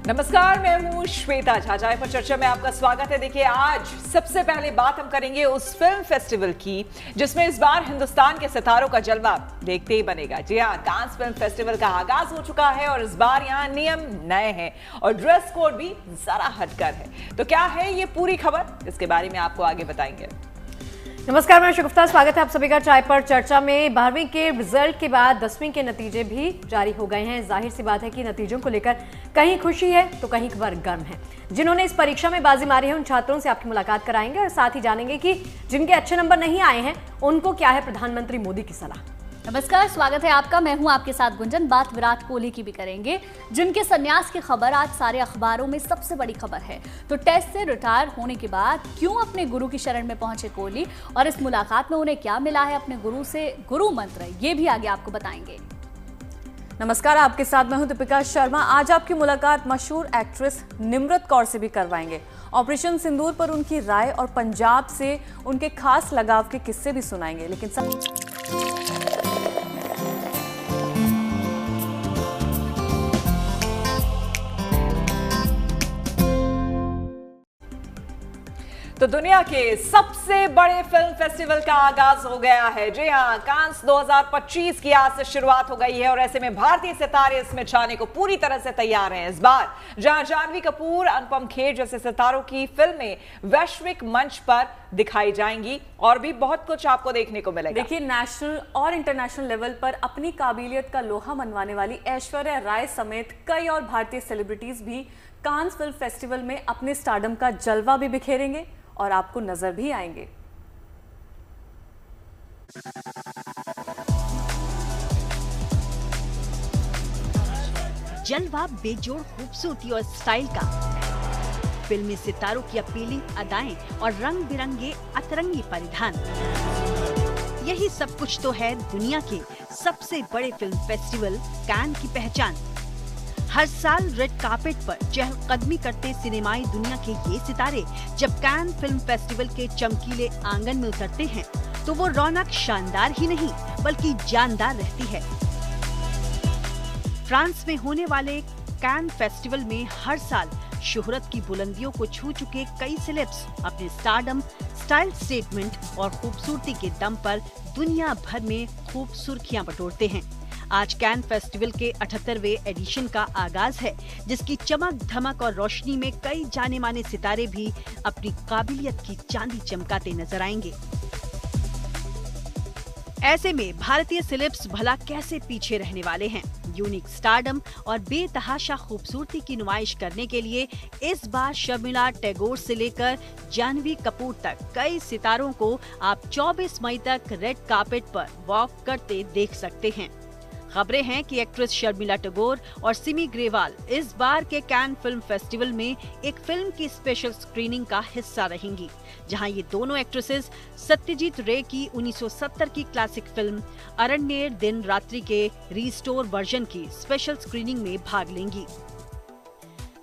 नमस्कार, मैं हूँ श्वेता झा। चाय पर चर्चा में आपका स्वागत है। देखिए, आज सबसे पहले बात हम करेंगे उस फिल्म फेस्टिवल की जिसमें इस बार हिंदुस्तान के सितारों का जलवा देखते ही बनेगा। जी हाँ, कांस फिल्म फेस्टिवल का आगाज हो चुका है और इस बार यहाँ नियम नए हैं और ड्रेस कोड भी जरा हटकर है। तो क्या है ये पूरी खबर, इसके बारे में आपको आगे बताएंगे। नमस्कार, मैं शुभता, स्वागत है आप सभी का चाय पर चर्चा में। 12वीं के रिजल्ट के बाद 10वीं के नतीजे भी जारी हो गए हैं। जाहिर सी बात है कि नतीजों को लेकर कहीं खुशी है तो कहीं गर्म है। जिन्होंने इस परीक्षा में बाजी मारी है उन छात्रों से आपकी मुलाकात कराएंगे और साथ ही जानेंगे कि जिनके अच्छे नंबर नहीं आए हैं उनको क्या है प्रधानमंत्री मोदी की सलाह। नमस्कार, स्वागत है आपका। मैं हूं आपके साथ गुंजन। बात विराट कोहली की भी करेंगे, जिनके संन्यास की खबर आज सारे अखबारों में सबसे बड़ी खबर है। तो टेस्ट से रिटायर होने के बाद क्यों अपने गुरु की शरण में पहुंचे कोहली और इस मुलाकात में उन्हें क्या मिला है अपने गुरु से, गुरु मंत्र, ये भी आगे आपको बताएंगे। नमस्कार, आपके साथ मैं हूं दीपिका शर्मा। आज आपकी मुलाकात मशहूर एक्ट्रेस निम्रत कौर से भी करवाएंगे। ऑपरेशन सिंदूर पर उनकी राय और पंजाब से उनके खास लगाव के किस्से भी सुनाएंगे। लेकिन तो दुनिया के सबसे बड़े फिल्म फेस्टिवल का आगाज हो गया है। जी हाँ, कांस 2025 की आज से शुरुआत हो गई है और ऐसे में भारतीय सितारे इसमें छाने को पूरी तरह से तैयार हैं। इस बार जहां जानवी कपूर, अनुपम खेर जैसे सितारों की फिल्में वैश्विक मंच पर दिखाई जाएंगी और भी बहुत कुछ आपको देखने को मिलेगा। देखिए, नेशनल और इंटरनेशनल लेवल पर अपनी काबिलियत का लोहा मनवाने वाली ऐश्वर्या राय समेत कई और भारतीय सेलिब्रिटीज भी कांस फिल्म फेस्टिवल में अपने स्टारडम का जलवा भी बिखेरेंगे और आपको नजर भी आएंगे। जलवा बेजोड़ खूबसूरती और स्टाइल का, फिल्मी सितारों की अपीलिंग अदाएं और रंग बिरंगे अतरंगी परिधान, यही सब कुछ तो है दुनिया के सबसे बड़े फिल्म फेस्टिवल कान की पहचान। हर साल रेड कार्पेट पर चहलकदमी करते सिनेमाई दुनिया के ये सितारे जब कान फिल्म फेस्टिवल के चमकीले आंगन में उतरते हैं तो वो रौनक शानदार ही नहीं बल्कि जानदार रहती है। फ्रांस में होने वाले कान फेस्टिवल में हर साल शोहरत की बुलंदियों को छू चुके कई सेलेब्स अपने स्टारडम, स्टाइल स्टेटमेंट और खूबसूरती के दम पर दुनिया भर में खूब सुर्खियां बटोरते हैं। आज कैन फेस्टिवल के 78वें एडिशन का आगाज है, जिसकी चमक धमक और रोशनी में कई जाने माने सितारे भी अपनी काबिलियत की चांदी चमकाते नजर आएंगे। ऐसे में भारतीय सेलेब्स भला कैसे पीछे रहने वाले हैं। यूनिक स्टारडम और बेतहाशा खूबसूरती की नुमाइश करने के लिए इस बार शर्मिला टैगोर से लेकर जानवी कपूर तक कई सितारों को आप 24 मई तक रेड कार्पेट पर वॉक करते देख सकते हैं। खबरें हैं कि एक्ट्रेस शर्मिला टैगोर और सिमी ग्रेवाल इस बार के कैन फिल्म फेस्टिवल में एक फिल्म की स्पेशल स्क्रीनिंग का हिस्सा रहेंगी, जहां ये दोनों एक्ट्रेसेस सत्यजीत रे की 1970 की क्लासिक फिल्म अरण्येर दिन रात्रि के रीस्टोर वर्जन की स्पेशल स्क्रीनिंग में भाग लेंगी।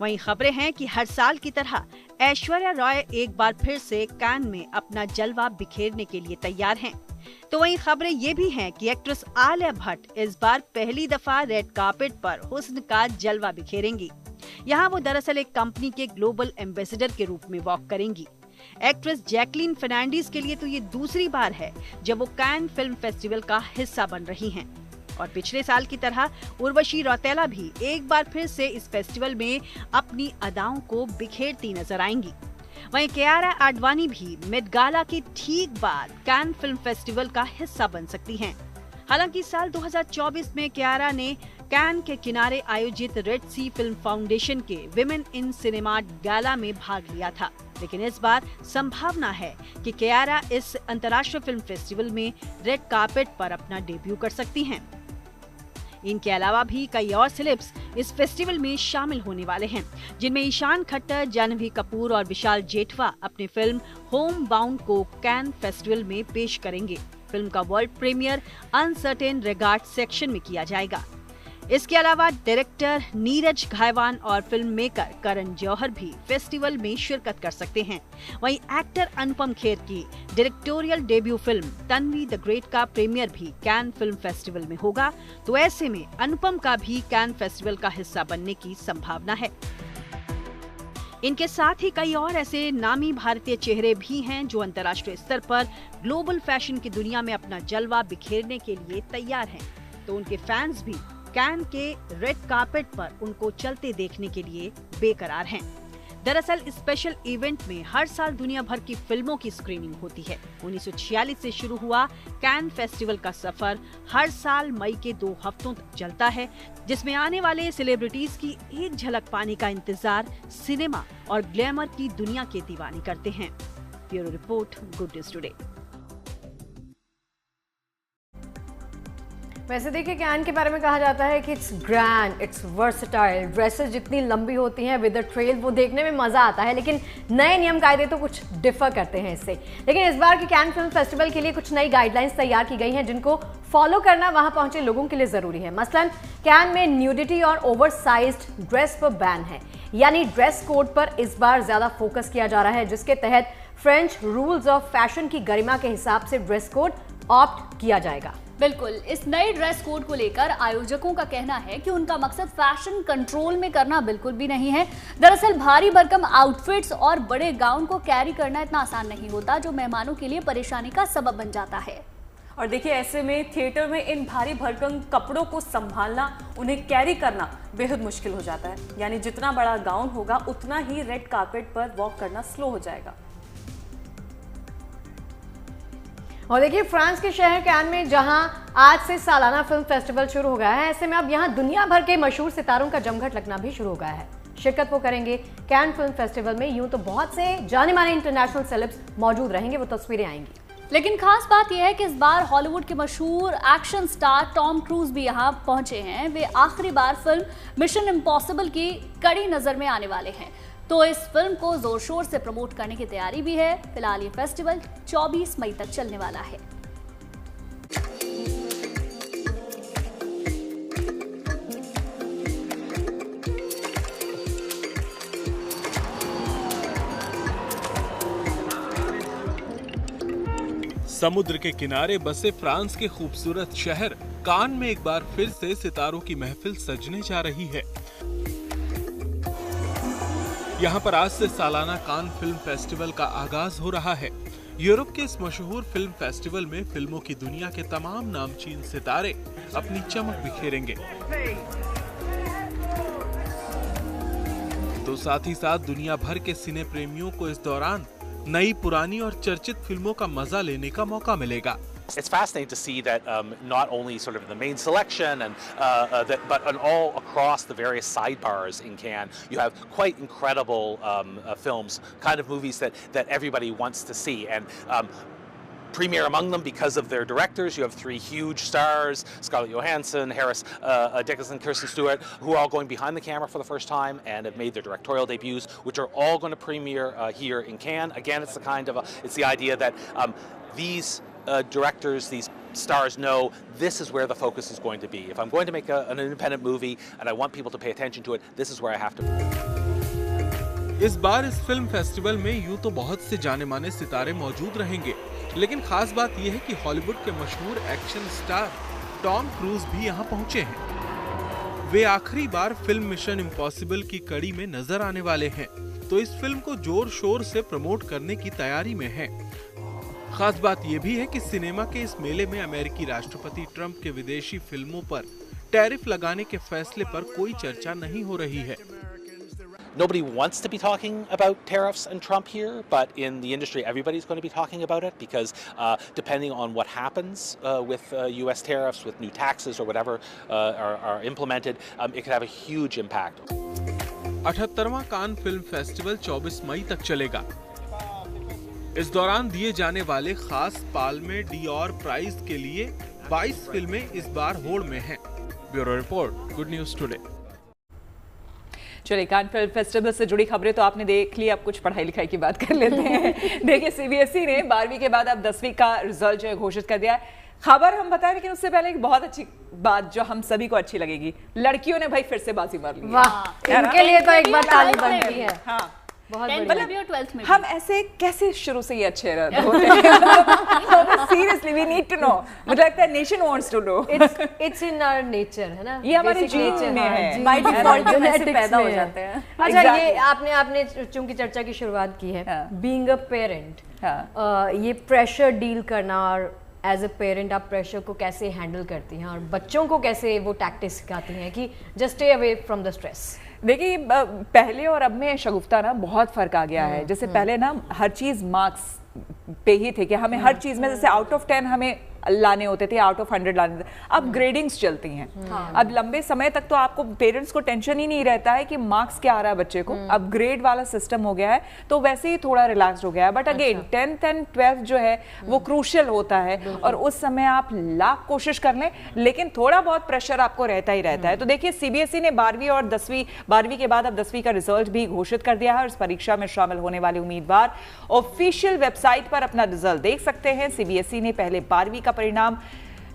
वहीं खबरें हैं कि हर साल की तरह ऐश्वर्या राय एक बार फिर से कान में अपना जलवा बिखेरने के लिए तैयार हैं। तो वहीं खबरें ये भी हैं कि एक्ट्रेस आलिया भट्ट इस बार पहली दफा रेड कार्पेट पर हुस्न का जलवा बिखेरेंगी। यहाँ वो दरअसल एक कंपनी के ग्लोबल एम्बेसडर के रूप में वॉक करेंगी। एक्ट्रेस जैकलीन फर्नांडीज के लिए तो ये दूसरी बार है जब वो कान फिल्म फेस्टिवल का हिस्सा बन रही हैं। और पिछले साल की तरह उर्वशी रौतेला भी एक बार फिर से इस फेस्टिवल में अपनी अदाओं को बिखेरती नजर आएंगी। वहीं कियारा आडवाणी भी मेट गाला के ठीक बाद कान फिल्म फेस्टिवल का हिस्सा बन सकती हैं। हालांकि साल 2024 में कियारा ने कान के किनारे आयोजित रेड सी फिल्म फाउंडेशन के विमेन इन सिनेमा गाला में भाग लिया था, लेकिन इस बार संभावना है कि कियारा इस अंतर्राष्ट्रीय फिल्म फेस्टिवल में रेड कार्पेट पर अपना डेब्यू कर सकती हैं। इनके अलावा भी कई और सेलेब्स इस फेस्टिवल में शामिल होने वाले हैं, जिनमें ईशान खट्टर, जानवी कपूर और विशाल जेठवा अपनी फिल्म होम बाउंड को कान फेस्टिवल में पेश करेंगे। फिल्म का world premiere Un Certain Regard section में किया जाएगा। इसके अलावा डायरेक्टर नीरज घायवान और फिल्म मेकर करण जौहर भी फेस्टिवल में शिरकत कर सकते हैं। वहीं एक्टर अनुपम खेर की directorial debut film Tanvi the great का प्रीमियर भी कैन फिल्म फेस्टिवल में होगा, तो ऐसे में अनुपम का भी कैन फेस्टिवल का हिस्सा बनने की संभावना है। इनके साथ ही कई और ऐसे नामी भारतीय चेहरे भी हैं जो अंतर्राष्ट्रीय स्तर पर ग्लोबल फैशन की दुनिया में अपना जलवा बिखेरने के लिए तैयार हैं। तो उनके फैंस भी कैन के रेड कार्पेट पर उनको चलते देखने के लिए बेकरार हैं। दरअसल इस स्पेशल इवेंट में हर साल दुनिया भर की फिल्मों की स्क्रीनिंग होती है। 1946 से शुरू हुआ कैन फेस्टिवल का सफर हर साल मई के 2 हफ्तों तक चलता है, जिसमें आने वाले सेलिब्रिटीज की एक झलक पाने का इंतजार सिनेमा और ग्लैमर की दुनिया के दीवाने करते हैं। Bureau report, good news today. वैसे देखिए कैन के बारे में कहा जाता है कि it's grand, it's versatile. Dresses जितनी लंबी होती हैं विद द ट्रेल, वो देखने में मजा आता है, लेकिन नए नियम कायदे तो कुछ डिफर करते हैं इससे। लेकिन इस बार की कैन फिल्म फेस्टिवल के लिए कुछ नई गाइडलाइंस तैयार की गई हैं जिनको फॉलो करना वहां पहुंचे लोगों के लिए जरूरी है। मसलन कैन में न्यूडिटी और ओवरसाइज्ड ड्रेस पर बैन है, यानी ड्रेस कोड पर इस बार ज्यादा फोकस किया जा रहा है, जिसके तहत फ्रेंच रूल्स ऑफ फैशन की गरिमा के हिसाब से ड्रेस कोड ऑप्ट किया जाएगा। बिल्कुल, इस नए ड्रेस कोड को लेकर आयोजकों का कहना है कि उनका मकसद फैशन कंट्रोल में करना बिल्कुल भी नहीं है। दरअसल भारी भरकम आउटफिट्स और बड़े गाउन को कैरी करना इतना आसान नहीं होता, जो मेहमानों के लिए परेशानी का सबब बन जाता है। और देखिए ऐसे में थिएटर में इन भारी भरकम कपड़ों को संभालना, उन्हें कैरी करना बेहद मुश्किल हो जाता है। यानी जितना बड़ा गाउन होगा उतना ही रेड कार्पेट पर वॉक करना स्लो हो जाएगा। और देखिए फ्रांस के शहर कैन में जहां आज से सालाना फिल्म फेस्टिवल शुरू हो गया है, ऐसे में अब यहां दुनिया भर के मशहूर सितारों का जमघट लगना भी शुरू हो गया है। शिरकत वो करेंगे कैन फिल्म फेस्टिवल में यूं तो बहुत से जाने माने इंटरनेशनल सेलेब्स मौजूद रहेंगे, वो तस्वीरें आएंगी। लेकिन खास बात यह है कि इस बार हॉलीवुड के मशहूर एक्शन स्टार टॉम क्रूज भी यहाँ पहुंचे हैं। वे आखिरी बार फिल्म मिशन इम्पॉसिबल की कड़ी नजर में आने वाले हैं, तो इस फिल्म को जोर शोर से प्रमोट करने की तैयारी भी है। फिलहाल ये फेस्टिवल 24 मई तक चलने वाला है। समुद्र के किनारे बसे फ्रांस के खूबसूरत शहर कान में एक बार फिर से सितारों की महफिल सजने जा रही है। यहाँ पर आज से सालाना कान फिल्म फेस्टिवल का आगाज हो रहा है। यूरोप के इस मशहूर फिल्म फेस्टिवल में फिल्मों की दुनिया के तमाम नामचीन सितारे अपनी चमक बिखेरेंगे, तो साथ ही साथ दुनिया भर के सिने प्रेमियों को इस दौरान नई, पुरानी और चर्चित फिल्मों का मजा लेने का मौका मिलेगा। It's fascinating to see that not only sort of the main selection but all across the various sidebars in Cannes, you have quite incredible films, kind of movies that everybody wants to see. And premier among them because of their directors. You have 3 huge stars, Scarlett Johansson, Harris Dickinson, Kirsten Stewart, who are all going behind the camera for the first time and have made their directorial debuts, which are all going to premiere here in Cannes. Again, it's the kind of it's the idea that these directors, these stars know this is where the focus is going to be. If I'm going to make an independent movie and I want people to pay attention to it, this is where I have to be. इस बार इस film festival में यूं तो बहुत से जाने माने सितारे मौजूद रहेंगे, लेकिन खास बात यह है कि हॉलीवुड के मशहूर एक्शन स्टार टॉम क्रूज भी यहाँ पहुँचे हैं। वे आखिरी बार फिल्म मिशन इम्पॉसिबल की कड़ी में नजर आने वाले हैं, तो इस फिल्म को जोर शोर से प्रमोट करने की तैयारी में है। खास बात यह भी है कि सिनेमा के इस मेले में अमेरिकी राष्ट्रपति ट्रंप के विदेशी फिल्मों पर टैरिफ लगाने के फैसले पर कोई चर्चा नहीं हो रही है। Nobody wants to be talking about tariffs and Trump here, but in the industry, everybody's going to be talking about it because depending on what happens with U.S. tariffs, with new taxes or whatever are implemented, it could have a huge impact. 78वां Cannes film festival 24 मई तक चलेगा। इस दौरान दिए जाने वाले खास पाल्मे डियोर प्राइज के लिए 22 फिल्में इस बार होड़ में हैं। Bureau report, good news today. चलिए, कान फिल्म फेस्टिवल से जुड़ी खबरें तो आपने देख ली, अब कुछ पढ़ाई लिखाई की बात कर लेते हैं। देखिए, सीबीएसई ने 12वीं के बाद अब 10वीं का रिजल्ट जो है घोषित कर दिया है। खबर हम बताएं, लेकिन उससे पहले एक बहुत अच्छी बात जो हम सभी को अच्छी लगेगी, लड़कियों ने भाई फिर से बाजी मार ली। वाह, इनके लिए तो एक बार ताली बनती है। हाँ, बहुत 10th बढ़िया। में भी और 12th में भी। हम ऐसे कैसे शुरू से ही अच्छे रहते हैं? Seriously we need to know, मुझे लगता है nation wants to know. It's in our nature, है ना, ये हमारे Basic जीन nature, में हाँ, है। जीन By में है, default हम ऐसे genetics पैदा हो में है। जाते हैं। अच्छा, ये Exactly. आपने चूंकि चर्चा की शुरुआत की है, हाँ। बीइंग अ पेरेंट, ये प्रेशर डील करना और एज अ पेरेंट आप प्रेशर को कैसे हैंडल करती हैं और बच्चों को कैसे वो टैक्टिक्स सिखाती हैं कि just stay away from the stress? देखिए, पहले और अब में शगुफ्ता ना बहुत फर्क आ गया है। जैसे पहले ना हर चीज मार्क्स पे ही थे कि हमें हर चीज में जैसे आउट ऑफ 10 हमें लाने होते थे, आउट ऑफ 100 लाने थे। अब ग्रेडिंग्स चलती हैं। अब लंबे समय तक तो आपको पेरेंट्स को टेंशन ही नहीं रहता है कि मार्क्स क्या आ रहा है बच्चे को। अब ग्रेड वाला सिस्टम हो गया है, तो वैसे ही थोड़ा रिलैक्स्ड हो गया है। But again 10th and 12th जो है वो क्रूशियल होता है, और उस समय आप लाख कोशिश कर लें, लेकिन थोड़ा बहुत प्रेशर आपको रहता ही रहता है। तो देखिए, सीबीएसई ने 12वीं और 12वीं के बाद अब 10वीं का रिजल्ट भी घोषित कर दिया है, और इस परीक्षा में शामिल होने वाले उम्मीदवार ऑफिशियल वेबसाइट पर अपना रिजल्ट देख सकते हैं। सीबीएसई ने पहले 12वीं का परिणाम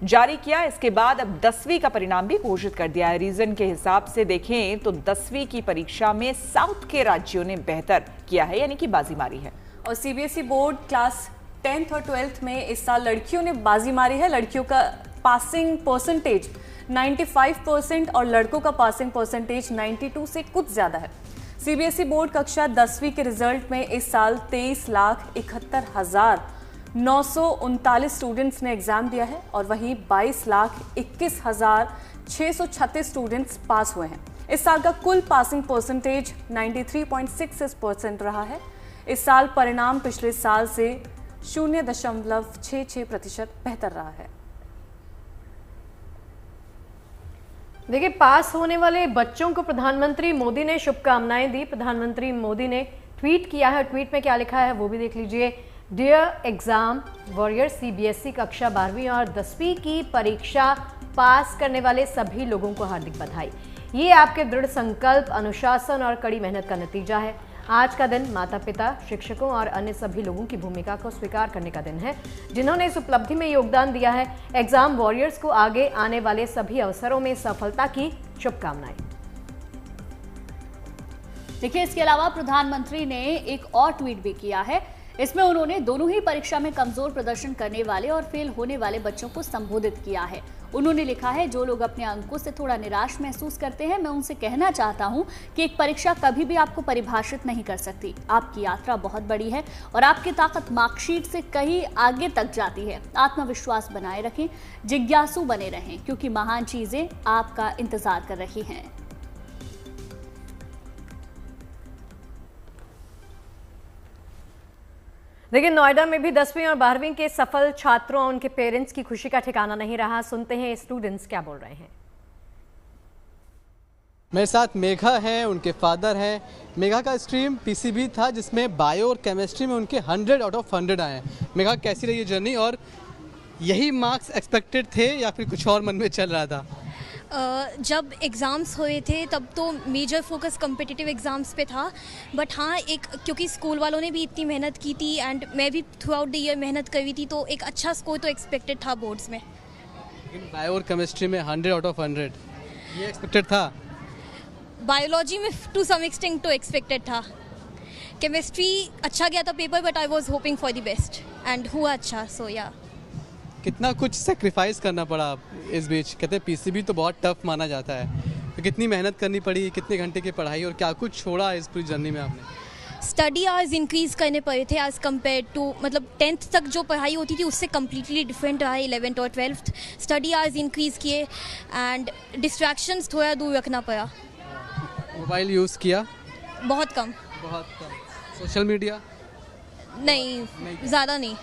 जारी किया, इसके बाद अब 10वीं का परिणाम भी घोषित कर दिया है। रीजन के हिसाब से देखें तो 10वीं की परीक्षा में साउथ के राज्यों ने बेहतर किया है, यानी कि बाजी मारी है। और सीबीएसई बोर्ड क्लास 10th और 12th में इस साल लड़कियों ने बाजी मारी है। लड़कियों का पासिंग परसेंटेज 95% और लड़कों का पासिंग परसेंटेज 92 से कुछ ज्यादा है। सीबीएसई बोर्ड कक्षा 10वीं के रिजल्ट में इस साल 23,71,939 स्टूडेंट्स ने एग्जाम दिया है, और वहीं 22,21,636 स्टूडेंट्स पास हुए हैं। इस साल का कुल पासिंग परसेंटेज 93.66% रहा है। इस साल परिणाम पिछले साल से 0.66% बेहतर रहा है। देखिए, पास होने वाले बच्चों को प्रधानमंत्री मोदी ने शुभकामनाएं दी। प्रधानमंत्री मोदी ने ट्वीट किया है, ट्वीट में क्या लिखा है वो भी देख लीजिए। डियर एग्जाम वॉरियर, सीबीएसई कक्षा 12वीं और 10वीं की परीक्षा पास करने वाले सभी लोगों को हार्दिक बधाई। ये आपके दृढ़ संकल्प, अनुशासन और कड़ी मेहनत का नतीजा है। आज का दिन माता पिता, शिक्षकों और अन्य सभी लोगों की भूमिका को स्वीकार करने का दिन है, जिन्होंने इस उपलब्धि में योगदान दिया है। एग्जाम वॉरियर्स को आगे आने वाले सभी अवसरों में सफलता की शुभकामनाएं। देखिए, इसके अलावा प्रधानमंत्री ने एक और ट्वीट भी किया है। इसमें उन्होंने दोनों ही परीक्षा में कमजोर प्रदर्शन करने वाले और फेल होने वाले बच्चों को संबोधित किया है। उन्होंने लिखा है, जो लोग अपने अंकों से थोड़ा निराश महसूस करते हैं, मैं उनसे कहना चाहता हूं कि एक परीक्षा कभी भी आपको परिभाषित नहीं कर सकती। आपकी यात्रा बहुत बड़ी है और आपकी ताकत मार्कशीट से कहीं आगे तक जाती है। आत्मविश्वास बनाए रखें, जिज्ञासु बने रहें, क्योंकि महान चीजें आपका इंतजार कर रही हैं। देखिए, नोएडा में भी 10वीं और 12वीं के सफल छात्रों और उनके पेरेंट्स की खुशी का ठिकाना नहीं रहा। सुनते हैं स्टूडेंट्स क्या बोल रहे हैं। मेरे साथ मेघा हैं, उनके फादर हैं। मेघा का स्ट्रीम पीसीबी था, जिसमें बायो और केमिस्ट्री में उनके 100 आउट ऑफ 100 आए हैं। मेघा, कैसी रही ये जर्नी, और यही मार्क्स एक्सपेक्टेड थे या फिर कुछ और मन में चल रहा था? जब एग्ज़ाम्स हुए थे तब तो मेजर फोकस कॉम्पिटिटिव एग्ज़ाम्स पे था, बट हाँ, एक क्योंकि स्कूल वालों ने भी इतनी मेहनत की थी एंड मैं भी थ्रू आउट द ईयर मेहनत करी थी, तो एक अच्छा स्कोर तो एक्सपेक्टेड था बोर्ड्स में। लेकिन बायो और केमिस्ट्री में 100 आउट ऑफ 100 ये एक्सपेक्टेड था? बायोलॉजी में टू सम एक्सटेंट तो एक्सपेक्टेड था। केमिस्ट्री अच्छा गया था paper, but I was hoping for the best and हुआ अच्छा, सो या। कितना कुछ सेक्रीफाइस करना पड़ा इस बीच? कहते हैं पीसीबी तो बहुत टफ माना जाता है, तो कितनी मेहनत करनी पड़ी, कितने घंटे की पढ़ाई, और क्या कुछ छोड़ा इस पूरी जर्नी में आपने? स्टडी आवर्स इंक्रीज़ करने पड़े थे एज़ कम्पेयर टू, मतलब 10th तक जो पढ़ाई होती थी उससे कम्प्लीटली डिफरेंट रहा है 11th और 12th। स्टडी आवर्स इंक्रीज़ किए एंड डिस्ट्रैक्शंस थोड़ा दूर रखना पड़ा। मोबाइल यूज़ किया? बहुत कम। बहुत कम। Social media? नहीं, ज़्यादा नहीं।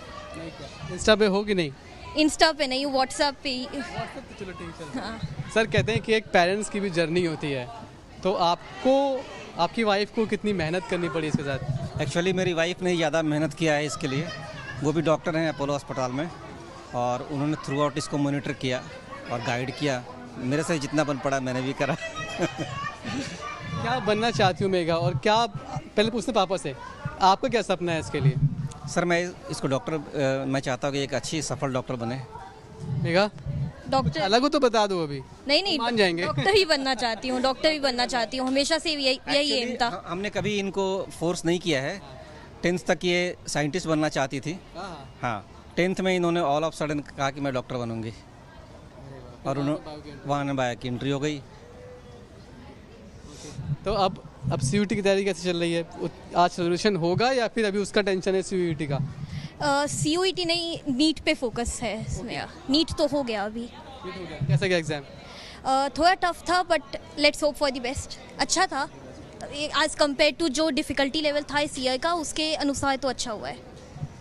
इंस्टा पे हो कि नहीं? इंस्टा पे नहीं, व्हाट्सएप पे ही। चलो ठीक है। हाँ। सर, कहते हैं कि एक पेरेंट्स की भी जर्नी होती है, तो आपको, आपकी वाइफ को कितनी मेहनत करनी पड़ी इसके साथ? एक्चुअली मेरी वाइफ ने ज़्यादा मेहनत किया है इसके लिए। वो भी डॉक्टर हैं अपोलो अस्पताल में, और उन्होंने थ्रू आउट इसको मॉनिटर किया और गाइड किया। मेरे से जितना बन पड़ा मैंने भी करा। क्या बनना चाहती हूँ मेघा, और क्या, पहले पूछते पापा से, आपका क्या सपना है इसके लिए? सर, मैं इसको डॉक्टर, मैं चाहता हूँ कि एक अच्छी सफल डॉक्टर बने। मेघा? डॉक्टर अलग हो तो बता दो अभी। नहीं मान जाएंगे। डॉक्टर ही बनना चाहती हूँ, डॉक्टर ही बनना चाहती हूँ, हमेशा से यही एम था। हमने कभी इनको फोर्स नहीं किया है। 10th तक ये साइंटिस्ट बनना चाहती थी। हाँ, 10th में इन्होंने ऑल ऑफ सडन कहा कि मैं डॉक्टर बनूंगी, और उन्होंने वहाँ बायो की एंट्री हो गई। तो अब CUET की तैयारी कैसे चल रही है? आज सोल्यूशन होगा या फिर अभी उसका टेंशन है CUET का? CUET नहीं, नीट पे फोकस है इसमें। नीट तो हो गया अभी। कैसा गया एग्जाम? थोड़ा टफ था, but let's hope for the best. अच्छा था एज कम्पेयर टू जो डिफ़िकल्टी लेवल था इस ईयर का, उसके अनुसार तो अच्छा हुआ है।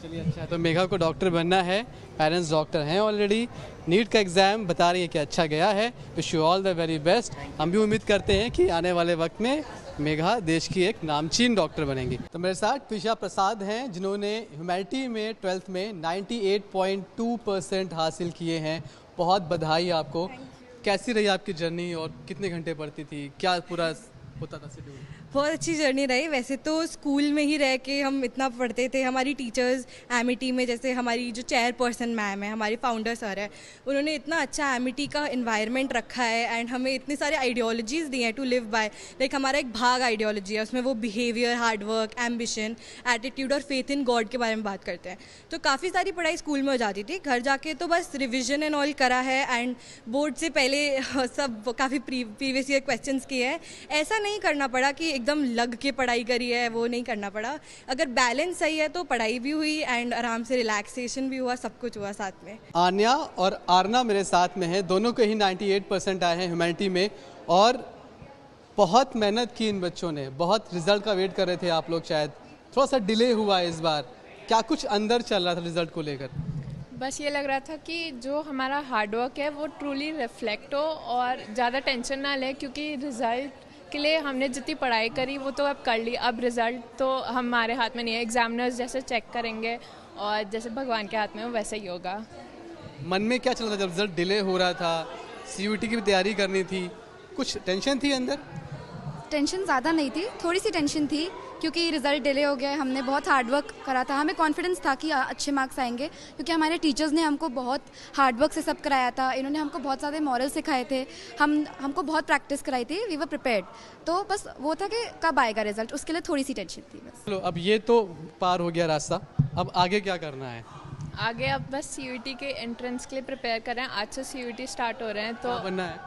चलिए, अच्छा। तो मेघा को डॉक्टर बनना है, पेरेंट्स डॉक्टर हैं ऑलरेडी। नीट का एग्ज़ाम बता रही है कि अच्छा गया है। Wish you all the very best. हम भी उम्मीद करते हैं कि आने वाले वक्त में मेघा देश की एक नामचीन डॉक्टर बनेंगी। तो मेरे साथ त्विषा प्रसाद हैं, जिन्होंने ह्यूमैनिटी में 12th में 98.2% हासिल किए हैं। बहुत बधाई आपको। कैसी रही आपकी जर्नी और कितने घंटे पढ़ती थी? क्या पूरा होता था शेड्यूल? बहुत अच्छी जर्नी रही। वैसे तो स्कूल में ही रह के हम इतना पढ़ते थे। हमारी टीचर्स एमिटी में, जैसे हमारी जो चेयरपर्सन मैम है, हमारे फाउंडर सर है, उन्होंने इतना अच्छा एमिटी का इन्वायरमेंट रखा है एंड हमें इतने सारे आइडियोलॉजीज़ दी हैं टू लिव बाय। लाइक हमारा एक भाग आइडियोलॉजी है, उसमें वो बिहेवियर, हार्डवर्क, एम्बिशन, एटीट्यूड और फेथ इन गॉड के बारे में बात करते हैं। तो काफ़ी सारी पढ़ाई स्कूल में हो जाती थी। घर जाके तो बस रिविजन एंड ऑल करा है एंड बोर्ड से पहले सब काफ़ी प्रीवियस ईयर क्वेश्चंस किए हैं। ऐसा नहीं करना पड़ा कि एकदम लग के पढ़ाई करी है, वो नहीं करना पड़ा। अगर बैलेंस सही है तो पढ़ाई भी हुई एंड आराम से रिलैक्सेशन भी हुआ, सब कुछ हुआ साथ में। आन्या और आरना मेरे साथ में है, दोनों के ही 98% आए हैं ह्यूमैनिटी में, और बहुत मेहनत की इन बच्चों ने। बहुत रिजल्ट का वेट कर रहे थे आप लोग, शायद थोड़ा सा डिले हुआ है इस बार। क्या कुछ अंदर चल रहा था रिजल्ट को लेकर? बस ये लग रहा था कि जो हमारा हार्डवर्क है वो ट्रूली रिफ्लेक्ट हो और ज़्यादा टेंशन ना ले, क्योंकि रिज़ल्ट के लिए हमने जितनी पढ़ाई करी वो तो अब कर ली। अब रिज़ल्ट तो हमारे हाथ में नहीं है, एग्जामिनर्स जैसे चेक करेंगे और जैसे भगवान के हाथ में हो वैसे ही होगा। मन में क्या चल रहा था जब रिजल्ट डिले हो रहा था? CUET की भी तैयारी करनी थी, कुछ टेंशन थी अंदर? टेंशन ज़्यादा नहीं थी, थोड़ी सी टेंशन थी क्योंकि रिज़ल्ट डिले हो गया। हमने बहुत हार्डवर्क करा था, हमें कॉन्फिडेंस था कि अच्छे मार्क्स आएंगे, क्योंकि हमारे टीचर्स ने हमको बहुत हार्डवर्क से सब कराया था। इन्होंने हमको बहुत सारे मॉरल सिखाए थे, हमको बहुत प्रैक्टिस कराई थी। We were prepared. तो बस वो था कि कब आएगा रिजल्ट, उसके लिए थोड़ी सी टेंशन थी बस। चलो, अब ये तो पार हो गया रास्ता, अब आगे क्या करना है? आगे अब बस CUET के एंट्रेंस के लिए प्रिपेयर कर रहे हैं। आज से CUET स्टार्ट हो रहे हैं, तो बनना है?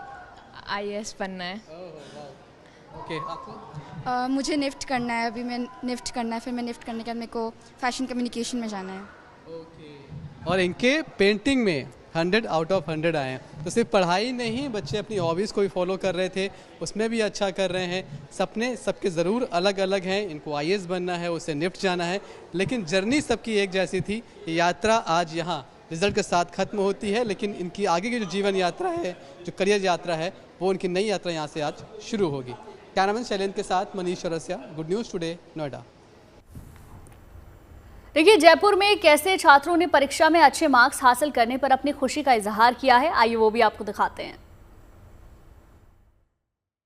IAS बनना है। ओके, मुझे निफ्ट करना है, अभी मैं निफ्ट करना है, फिर मैं निफ्ट करने के बाद मेरे को फैशन कम्युनिकेशन में जाना है। और इनके पेंटिंग में 100 आउट ऑफ 100 आए हैं। तो सिर्फ पढ़ाई नहीं, बच्चे अपनी हॉबीज़ को भी फॉलो कर रहे थे, उसमें भी अच्छा कर रहे हैं। सपने सबके ज़रूर अलग अलग हैं। इनको IAS बनना है, उसे निफ्ट जाना है, लेकिन जर्नी सबकी एक जैसी थी। यात्रा आज यहाँ रिजल्ट के साथ खत्म होती है, लेकिन इनकी आगे की जो जीवन यात्रा है, जो करियर यात्रा है, वो उनकी नई यात्रा यहाँ से आज शुरू होगी। कैमरामैन शैलेंद्र के साथ Manish Chaurasia, good news today, Noida. देखिए, जयपुर में कैसे छात्रों ने परीक्षा में अच्छे मार्क्स हासिल करने पर अपनी खुशी का इजहार किया है, आइए वो भी आपको दिखाते हैं।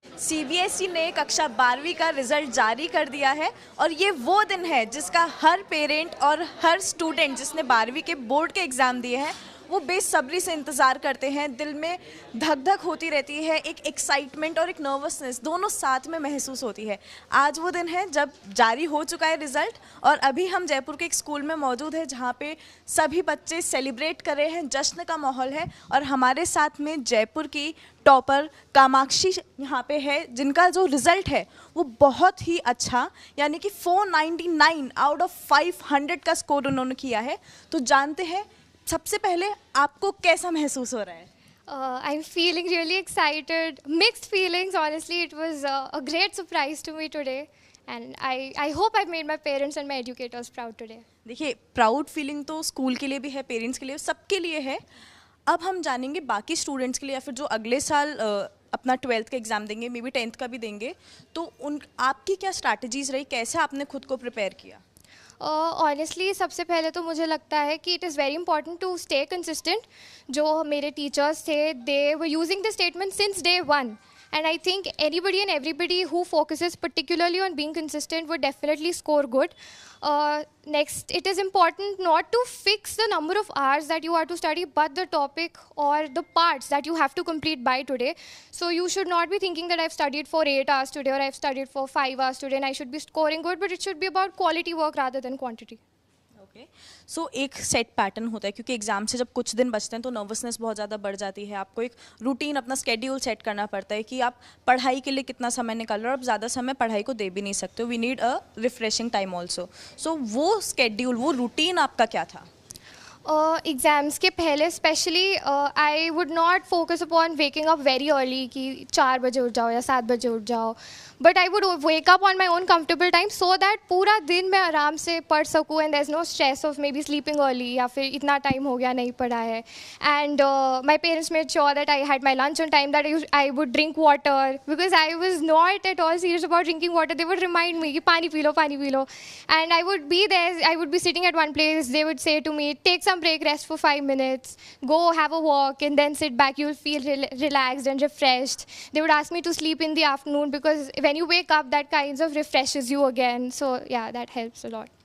CBSE ने कक्षा 12वीं का रिजल्ट जारी कर दिया है और ये वो दिन है जिसका हर पेरेंट और हर स्टूडेंट जिसने 12वीं के बोर्ड के एग्ज़ाम दिए हैं वो बेसब्री से इंतज़ार करते हैं। दिल में धक धक होती रहती है, एक एक्साइटमेंट और एक नर्वसनेस दोनों साथ में महसूस होती है। आज वो दिन है जब जारी हो चुका है रिज़ल्ट और अभी हम जयपुर के एक स्कूल में मौजूद है जहाँ पे सभी बच्चे सेलिब्रेट कर रहे हैं, जश्न का माहौल है। और हमारे साथ में जयपुर की टॉपर कामाक्षी यहाँ पे है, जिनका जो रिज़ल्ट है वो बहुत ही अच्छा, यानी कि 499 आउट ऑफ 500 का स्कोर उन्होंने किया है। तो जानते हैं सबसे पहले आपको कैसा महसूस हो रहा है? I'm feeling really excited, mixed feelings honestly. It was a great surprise to me today and I hope I've made my parents and my educators proud today. देखिए, प्राउड फीलिंग तो स्कूल के लिए भी है, पेरेंट्स के लिए, सबके लिए है। अब हम जानेंगे बाकी स्टूडेंट्स के लिए, या फिर जो अगले साल अपना 12th का एग्ज़ाम देंगे, मे बी 10th का भी देंगे, तो आपकी क्या स्ट्रैटेजीज़ रही, कैसे आपने खुद को प्रिपेयर किया? ऑनेस्टली सबसे पहले तो मुझे लगता है कि it is very important to stay consistent. जो मेरे टीचर्स थे, they were using the statement since day 1 and I think anybody and everybody who focuses particularly on being consistent would definitely score good. Next, it is important not to fix the number of hours that you are to study, but the topic or the parts that you have to complete by today. So you should not be thinking that I've studied for 8 hours today or I've studied for 5 hours today and I should be scoring good, but it should be about quality work rather than quantity. सो एक set pattern होता है, क्योंकि exam से जब कुछ दिन बचते हैं तो नर्वसनेस बहुत ज़्यादा बढ़ जाती है। आपको एक रूटीन, अपना स्केड्यूल सेट करना पड़ता है कि आप पढ़ाई के लिए कितना समय निकाल रहे हो। आप ज़्यादा समय पढ़ाई को दे भी नहीं सकते हो। We need a refreshing time also. So वो स्केड्यूल, वो रूटीन आपका क्या था? एग्ज़ाम्स के पहले specially I would not focus upon waking up very early कि 4 बजे उठ जाओ या 7 बजे उठ जाओ, but I would wake up on my own comfortable time so that पूरा दिन मैं आराम से पढ़ सकूँ and there is no stress of maybe sleeping early या फिर इतना टाइम हो गया नहीं पढ़ा है। And my parents made sure that I had my lunch on time, that I would drink water because I was not at all serious about drinking water. They would remind me कि पानी पी लो, पानी पी लो, and I would be there, I would be sitting at one place, they would say to me take some break, rest for 5 minutes, go have a walk and then sit back, you'll feel relaxed and refreshed. They would ask me to sleep in the afternoon because when you wake up that kinds of refreshes you again. So yeah, that helps a lot.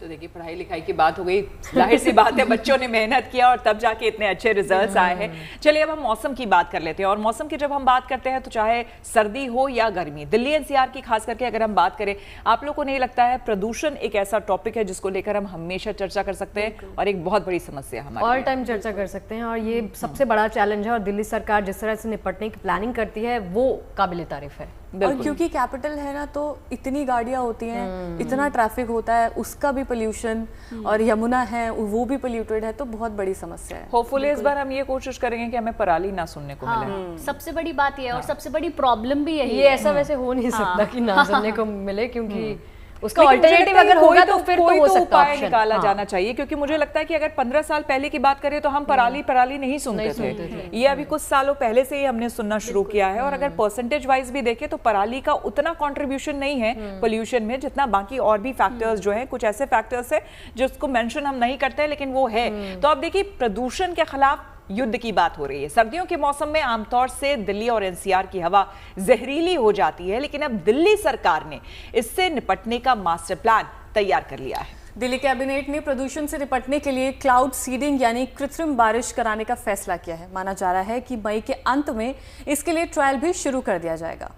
तो देखिए, पढ़ाई लिखाई की बात हो गई, जाहिर सी बात है बच्चों ने मेहनत किया और तब जाके इतने अच्छे रिजल्ट्स आए हैं। चलिए अब हम मौसम की बात कर लेते हैं। और मौसम की जब हम बात करते हैं तो चाहे सर्दी हो या गर्मी, दिल्ली एनसीआर की खास करके अगर हम बात करें, आप लोग को नहीं लगता है प्रदूषण एक ऐसा टॉपिक है जिसको लेकर हम हमेशा चर्चा कर सकते हैं और एक बहुत बड़ी समस्या हमारी ऑल टाइम चर्चा कर सकते हैं और ये सबसे बड़ा चैलेंज है और दिल्ली सरकार जिस तरह से निपटने की प्लानिंग करती है वो काबिल तारीफ है। और क्योंकि कैपिटल है ना, तो इतनी गाड़ियां होती हैं, इतना ट्रैफिक होता है, उसका भी पोल्यूशन, और यमुना है वो भी पोल्यूटेड है, तो बहुत बड़ी समस्या है। होपफुली इस बार हम ये कोशिश करेंगे कि हमें पराली ना सुनने को मिले। सबसे बड़ी बात ये है और सबसे बड़ी प्रॉब्लम भी यही है। ये ऐसा वैसे हो नहीं सकता कि ना सुनने को मिले, क्योंकि उसका अल्टरनेटिव अगर होगा तो फिर तो हो सकता है निकाला जाना चाहिए। क्योंकि मुझे लगता है कि अगर 15 साल पहले की बात करें तो हम पराली नहीं सुनते थे। ये अभी कुछ सालों पहले से ही हमने सुनना शुरू किया है। और अगर परसेंटेज वाइज भी देखें तो पराली का उतना कंट्रीब्यूशन नहीं है पोल्यूशन में जितना बाकी और भी फैक्टर्स जो हैं, कुछ ऐसे फैक्टर्स है जिसको मेंशन हम नहीं करते लेकिन वो है। तो अब देखिए, प्रदूषण के खिलाफ युद्ध की बात हो रही है। सर्दियों के मौसम में आमतौर से दिल्ली और एनसीआर की हवा जहरीली हो जाती है, लेकिन अब दिल्ली सरकार ने इससे निपटने का मास्टर प्लान तैयार कर लिया है। दिल्ली कैबिनेट ने प्रदूषण से निपटने के लिए क्लाउड सीडिंग यानी कृत्रिम बारिश कराने का फैसला किया है। माना जा रहा है कि मई के अंत में इसके लिए ट्रायल भी शुरू कर दिया जाएगा।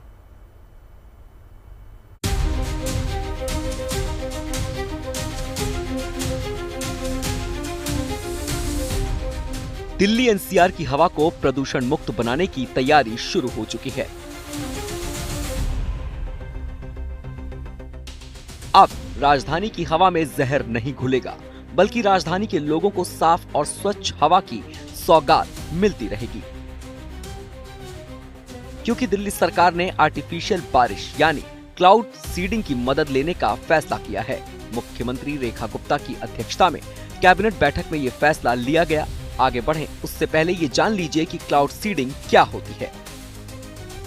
दिल्ली एनसीआर की हवा को प्रदूषण मुक्त बनाने की तैयारी शुरू हो चुकी है। अब राजधानी की हवा में जहर नहीं घुलेगा, बल्कि राजधानी के लोगों को साफ और स्वच्छ हवा की सौगात मिलती रहेगी। क्योंकि दिल्ली सरकार ने आर्टिफिशियल बारिश यानी क्लाउड सीडिंग की मदद लेने का फैसला किया है। मुख्यमंत्री रेखा गुप्ता की अध्यक्षता में कैबिनेट बैठक में ये फैसला लिया गया। आगे बढ़ें उससे पहले ये जान लीजिए कि क्लाउड सीडिंग क्या होती है।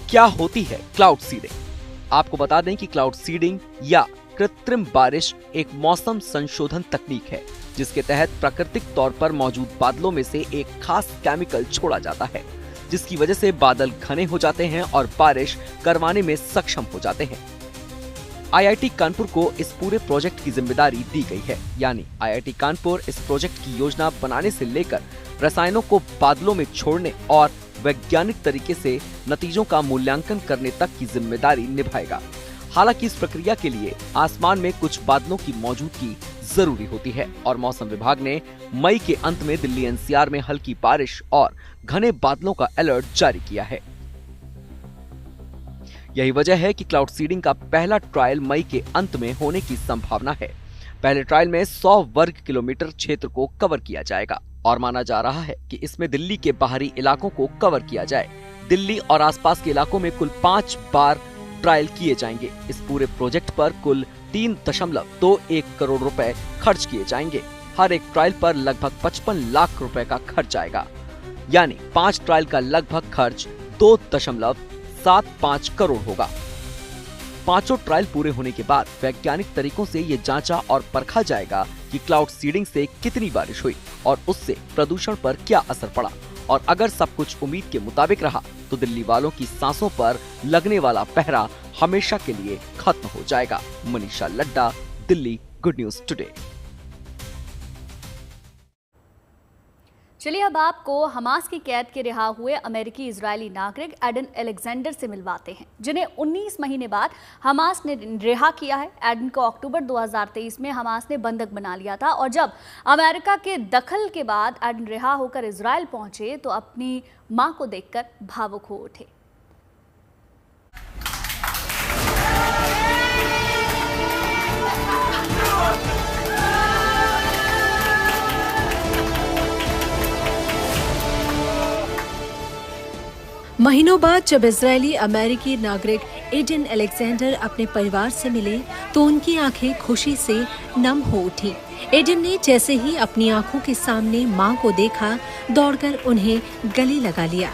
क्या होती है क्लाउड सीडिंग? आपको बता दें कि क्लाउड सीडिंग या कृत्रिम बारिश एक मौसम संशोधन तकनीक है जिसके तहत प्राकृतिक तौर पर मौजूद बादलों में से एक खास केमिकल छोड़ा जाता है, जिसकी वजह से बादल घने हो जाते हैं और बारिश करवाने में सक्षम हो जाते हैं। आईआईटी कानपुर को इस पूरे प्रोजेक्ट की जिम्मेदारी दी गई है। यानी आईआईटी कानपुर इस प्रोजेक्ट की योजना बनाने से लेकर रसायनों को बादलों में छोड़ने और वैज्ञानिक तरीके से नतीजों का मूल्यांकन करने तक की जिम्मेदारी निभाएगा। हालांकि इस प्रक्रिया के लिए आसमान में कुछ बादलों की मौजूदगी जरूरी होती है और मौसम विभाग ने मई के अंत में दिल्ली एनसीआर में हल्की बारिश और घने बादलों का अलर्ट जारी किया है। यही वजह है कि क्लाउड सीडिंग का पहला ट्रायल मई के अंत में होने की संभावना है। पहले ट्रायल में 100 वर्ग किलोमीटर क्षेत्र को कवर किया जाएगा और माना जा रहा है कि इसमें दिल्ली के बाहरी इलाकों को कवर किया जाए। दिल्ली और आसपास के इलाकों में कुल 5 बार ट्रायल किए जाएंगे। इस पूरे प्रोजेक्ट पर कुल 3.21 करोड़ रुपए खर्च किए जाएंगे। हर एक ट्रायल पर लगभग 55 लाख रुपए का खर्च आएगा। यानी 5 ट्रायल का लगभग खर्च 2.75 करोड़ होगा। पांचों ट्रायल पूरे होने के बाद वैज्ञानिक तरीकों से ये जांचा और परखा जाएगा कि क्लाउड सीडिंग से कितनी बारिश हुई और उससे प्रदूषण पर क्या असर पड़ा और अगर सब कुछ उम्मीद के मुताबिक रहा तो दिल्ली वालों की सांसों पर लगने वाला पहरा हमेशा के लिए खत्म हो जाएगा। Manisha Ladda, Delhi, good news today. चलिए अब आपको हमास की कैद के रिहा हुए अमेरिकी इजरायली नागरिक एडन अलेक्जेंडर से मिलवाते हैं, जिन्हें 19 महीने बाद हमास ने रिहा किया है। एडन को अक्टूबर 2023 में हमास ने बंधक बना लिया था और जब अमेरिका के दखल के बाद एडन रिहा होकर इजरायल पहुंचे तो अपनी मां को देखकर भावुक हो उठे। महीनों बाद जब इजरायली अमेरिकी नागरिक एडन अलेक्जेंडर अपने परिवार से मिले तो उनकी आंखें खुशी से नम हो उठी। एडन ने जैसे ही अपनी आंखों के सामने मां को देखा, दौड़कर उन्हें गले लगा लिया।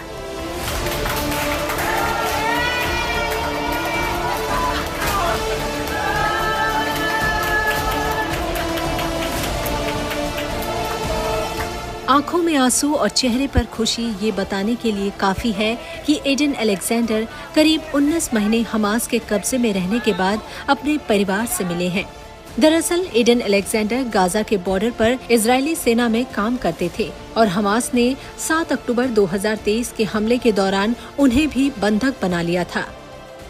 आंखों में आंसू और चेहरे पर खुशी ये बताने के लिए काफी है कि एडन अलेक्जेंडर करीब 19 महीने हमास के कब्जे में रहने के बाद अपने परिवार से मिले हैं। दरअसल एडन अलेक्जेंडर गाजा के बॉर्डर पर इजरायली सेना में काम करते थे और हमास ने 7 अक्टूबर 2023 के हमले के दौरान उन्हें भी बंधक बना लिया था,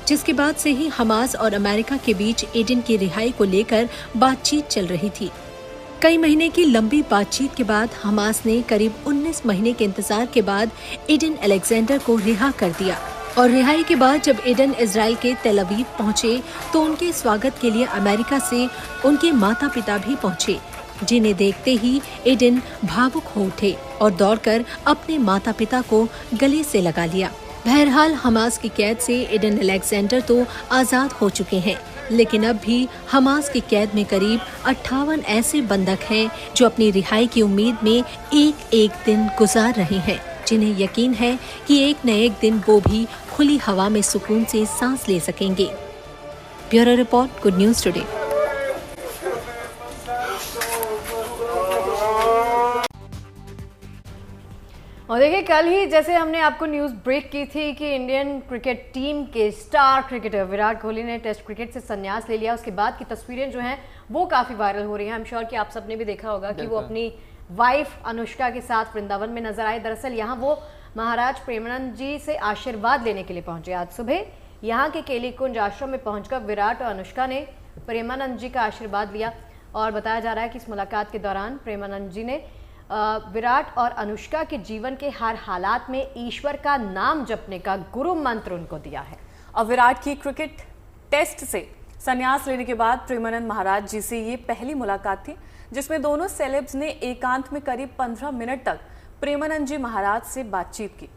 जिसके बाद से ही हमास और अमेरिका के बीच एडन की रिहाई को लेकर बातचीत चल रही थी। कई महीने की लंबी बातचीत के बाद हमास ने करीब 19 महीने के इंतजार के बाद एडन अलेक्जेंडर को रिहा कर दिया और रिहाई के बाद जब एडन इजराइल के तेल अवीव पहुंचे तो उनके स्वागत के लिए अमेरिका से उनके माता पिता भी पहुंचे, जिन्हें देखते ही एडन भावुक हो उठे और दौड़कर अपने माता पिता को गले से लगा लिया। बहरहाल हमास की कैद से एडन अलेक्जेंडर तो आजाद हो चुके हैं, लेकिन अब भी हमास की कैद में करीब 58 ऐसे बंधक हैं जो अपनी रिहाई की उम्मीद में एक एक दिन गुजार रहे हैं, जिन्हें यकीन है कि एक न एक दिन वो भी खुली हवा में सुकून से सांस ले सकेंगे। Bureau report, good news today. और देखिए, कल ही जैसे हमने आपको न्यूज़ ब्रेक की थी कि इंडियन क्रिकेट टीम के स्टार क्रिकेटर विराट कोहली ने टेस्ट क्रिकेट से संन्यास ले लिया, उसके बाद की तस्वीरें जो हैं वो काफ़ी वायरल हो रही हैं। आई एम श्योर कि आप सबने भी देखा होगा कि वो अपनी वाइफ अनुष्का के साथ वृंदावन में नजर आए। दरअसल यहाँ वो महाराज प्रेमानंद जी से आशीर्वाद लेने के लिए पहुंचे। आज सुबह यहाँ के केली कुंज आश्रम में पहुंचकर विराट और अनुष्का ने प्रेमानंद जी का आशीर्वाद लिया और बताया जा रहा है कि इस मुलाकात के दौरान प्रेमानंद जी ने विराट और अनुष्का के जीवन के हर हालात में ईश्वर का नाम जपने का गुरु मंत्र उनको दिया है। और विराट की क्रिकेट टेस्ट से संन्यास लेने के बाद प्रेमानंद महाराज जी से ये पहली मुलाकात थी जिसमें दोनों सेलेब्स ने एकांत में करीब 15 मिनट तक प्रेमानंद जी महाराज से बातचीत की।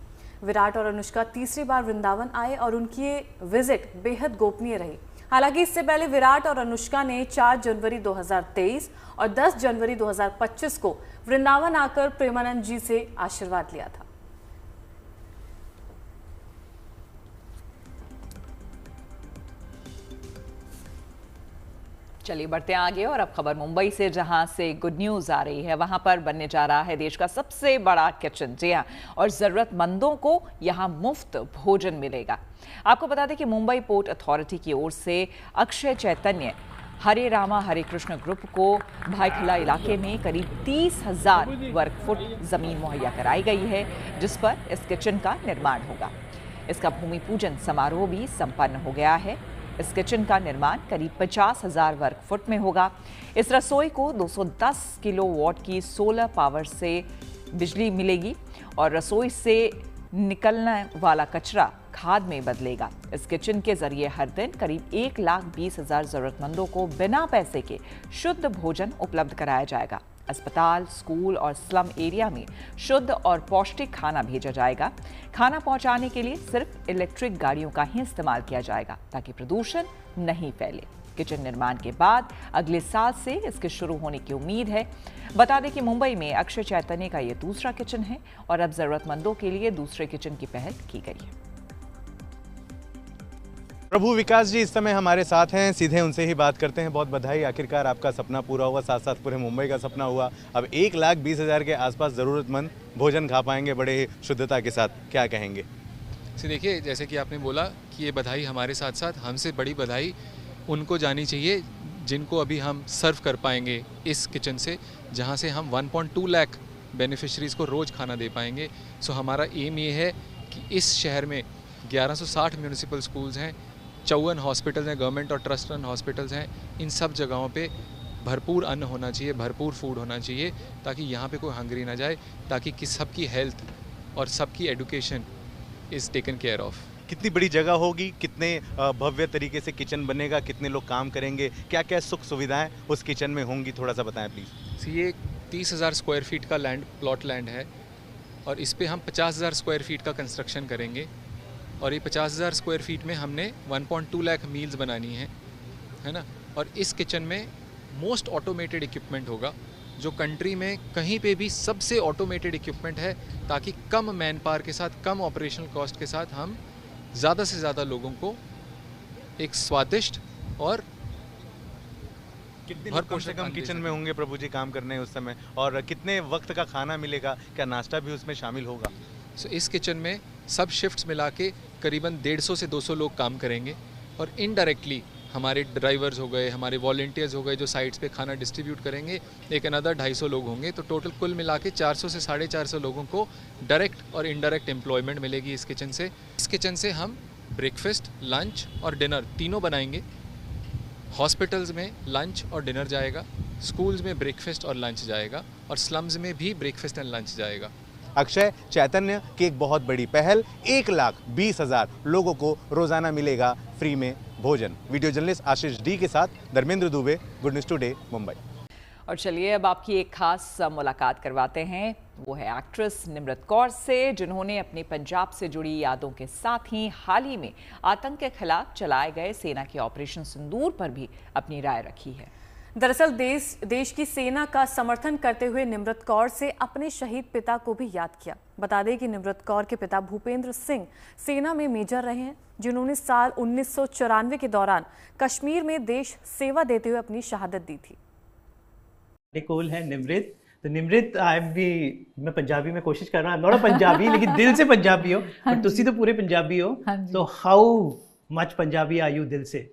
विराट और अनुष्का तीसरी बार वृंदावन आए और उनकी ये विजिट बेहद गोपनीय रही। हालांकि इससे पहले विराट और अनुष्का ने 4 जनवरी 2023 और 10 जनवरी 2025 को वृंदावन आकर प्रेमानंद जी से आशीर्वाद लिया था। चलिए बढ़ते हैं आगे और अब खबर मुंबई से, जहां से गुड न्यूज आ रही है। वहां पर बनने जा रहा है देश का सबसे बड़ा किचन, जी हां, और जरूरतमंदों को यहां मुफ्त भोजन मिलेगा। आपको बता दें कि मुंबई पोर्ट अथॉरिटी की ओर से अक्षय चैतन्य हरे रामा हरे कृष्ण ग्रुप को भाईखला इलाके में करीब 30,000 वर्ग फुट जमीन मुहैया कराई गई है, जिस पर इस किचन का निर्माण होगा। इसका भूमि पूजन समारोह भी संपन्न हो गया है। इस किचन का निर्माण करीब 50,000 वर्ग फुट में होगा। इस रसोई को 210 किलोवाट की सोलर पावर से बिजली मिलेगी और रसोई से निकलने वाला कचरा खाद में बदलेगा। इस किचन के जरिए हर दिन करीब 1,20,000 जरूरतमंदों को बिना पैसे के शुद्ध भोजन उपलब्ध कराया जाएगा। अस्पताल, स्कूल और स्लम एरिया में शुद्ध और पौष्टिक खाना भेजा जाएगा। खाना पहुंचाने के लिए सिर्फ इलेक्ट्रिक गाड़ियों का ही इस्तेमाल किया जाएगा ताकि प्रदूषण नहीं फैले। किचन निर्माण के बाद अगले साल से इसके शुरू होने की उम्मीद है। बता दें कि मुंबई में अक्षय चैतन्य का ये दूसरा किचन है और अब जरूरतमंदों के लिए दूसरे किचन की पहल की गई है। प्रभु विकास जी इस समय हमारे साथ हैं, सीधे उनसे ही बात करते हैं। बहुत बधाई, आखिरकार आपका सपना पूरा हुआ, साथ साथ पूरे मुंबई का सपना हुआ। अब 1,20,000 के आसपास ज़रूरतमंद भोजन खा पाएंगे बड़े ही शुद्धता के साथ, क्या कहेंगे? देखिए, जैसे कि आपने बोला कि ये बधाई हमारे साथ साथ हमसे बड़ी बधाई उनको जानी चाहिए जिनको अभी हम सर्व कर पाएंगे इस किचन से, जहाँ से हम 1.2 लाख बेनिफिशरीज़ को रोज़ खाना दे पाएंगे। सो हमारा एम ये है कि इस शहर में 1160 म्यूनिसिपल स्कूल्स हैं, 54 हॉस्पिटल्स हैं, गवर्नमेंट और ट्रस्ट रन हॉस्पिटल्स हैं। इन सब जगहों पे भरपूर अन्न होना चाहिए, भरपूर फूड होना चाहिए, ताकि यहाँ पे कोई हंग्री ना जाए, ताकि सबकी हेल्थ और सबकी education is taken care of. कितनी बड़ी जगह होगी, कितने भव्य तरीके से किचन बनेगा, कितने लोग काम करेंगे, क्या क्या सुख सुविधाएं उस किचन में होंगी, थोड़ा सा बताएं प्लीज़। ये 30,000 स्क्वायर फीट का प्लॉट लैंड है और इस पे हम 50,000 स्क्वायर फीट का कंस्ट्रक्शन करेंगे और ये 50,000 स्क्वायर फीट में हमने 1.2 लाख मील्स बनानी है ना। और इस किचन में मोस्ट ऑटोमेटेड इक्विपमेंट होगा, जो कंट्री में कहीं पे भी सबसे ऑटोमेटेड इक्विपमेंट है, ताकि कम मैन पावर के साथ, कम ऑपरेशनल कॉस्ट के साथ हम ज़्यादा से ज़्यादा लोगों को एक स्वादिष्ट और कितने लोग कम से कम किचन में होंगे प्रभु जी काम करने उस समय, और कितने वक्त का खाना मिलेगा, क्या नाश्ता भी उसमें शामिल होगा? इस किचन में सब शिफ्ट्स मिला के करीबन 150 से 200 लोग काम करेंगे और इनडायरेक्टली हमारे ड्राइवर्स हो गए, हमारे वॉलंटियर्स हो गए जो साइट्स पे खाना डिस्ट्रीब्यूट करेंगे, एक अनदर 250 लोग होंगे। तो टोटल कुल मिला के 400 से 450 लोगों को डायरेक्ट और इनडायरेक्ट एम्प्लॉयमेंट मिलेगी इस किचन से। इस किचन से हम ब्रेकफास्ट, लंच और डिनर तीनों बनाएंगे। हॉस्पिटल्स में लंच और डिनर जाएगा, स्कूल्स में ब्रेकफास्ट और लंच जाएगा और स्लम्स में भी ब्रेकफास्ट एंड लंच जाएगा। अक्षय चैतन्य की एक बहुत बड़ी पहल, 1,20,000 लोगों को रोजाना मिलेगा फ्री में भोजन। वीडियो जर्नलिस्ट आशीष डी के साथ Dharmendra Dubey, good news today, Mumbai. और चलिए अब आपकी एक खास मुलाकात करवाते हैं, वो है एक्ट्रेस निम्रत कौर से, जिन्होंने अपनी पंजाब से जुड़ी यादों के साथ ही हाल ही में आतंक के खिलाफ चलाए गए सेना के ऑपरेशन सिंदूर पर भी अपनी राय रखी है। दरअसल देश की सेना का समर्थन करते हुए निम्रत कौर से अपने शहीद पिता को भी याद किया। बता दें कि निम्रत कौर के पिता भूपेंद्र सिंह सेना में मेजर रहे हैं, जिन्होंने साल 1994 के दौरान कश्मीर में देश सेवा देते हुए अपनी शहादत दी थी। कोल है निम्रत, तो निम्रत मैं पंजाबी में कोशिश कर रहा हूँ, नॉट पंजाबी लेकिन दिल से पंजाबी हो, बट तुसी तो पूरे पंजाबी हो, तो how much Punjabi are you दिल से?